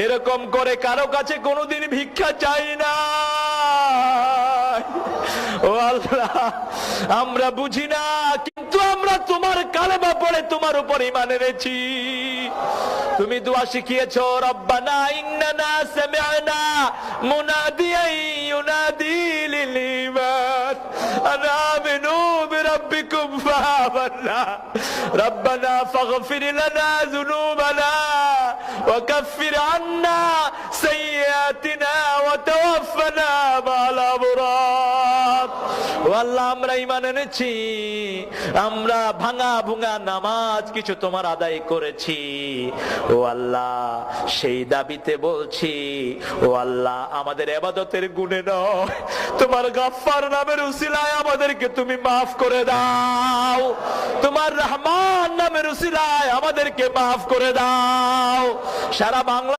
এরকম করে কারো কাছে কোনোদিন ভিক্ষা চাই না। ও আল্লাহ, আমরা বুঝি না, কিন্তু আমরা তোমার কালেমা পড়ে তোমার উপর ঈমান এনেছি। তুমি দোয়া শিখিয়েছো, রব্বানা ইন্নানা সামি'না মুনাদিয়ান ইউনাদি লিল ঈমান আন আমিনু বিরাব্বিকুম ফাআমান্না রব্বানা ফাগফির লানা যুনুবানা ওয়া কাফির আন্না সাইয়্যাতিনা ওয়া তাওয়াফফানা মা'আল আবরার। ও আল্লাহ, আমরা ঈমান এনেছি, আমরা ভাঙা ভুঙা নামাজ কিছু তোমার আদায় করেছি। ও আল্লাহ, সেই দাবিতে বলছি, ও আল্লাহ, আমাদের ইবাদতের গুণে নয়, তোমার গাফফার নামের উসিলায় আমাদেরকে তুমি মাফ করে দাও। তোমার রহমান নামের উসিলায় আমাদেরকে মাফ করে দাও। সারা বাংলা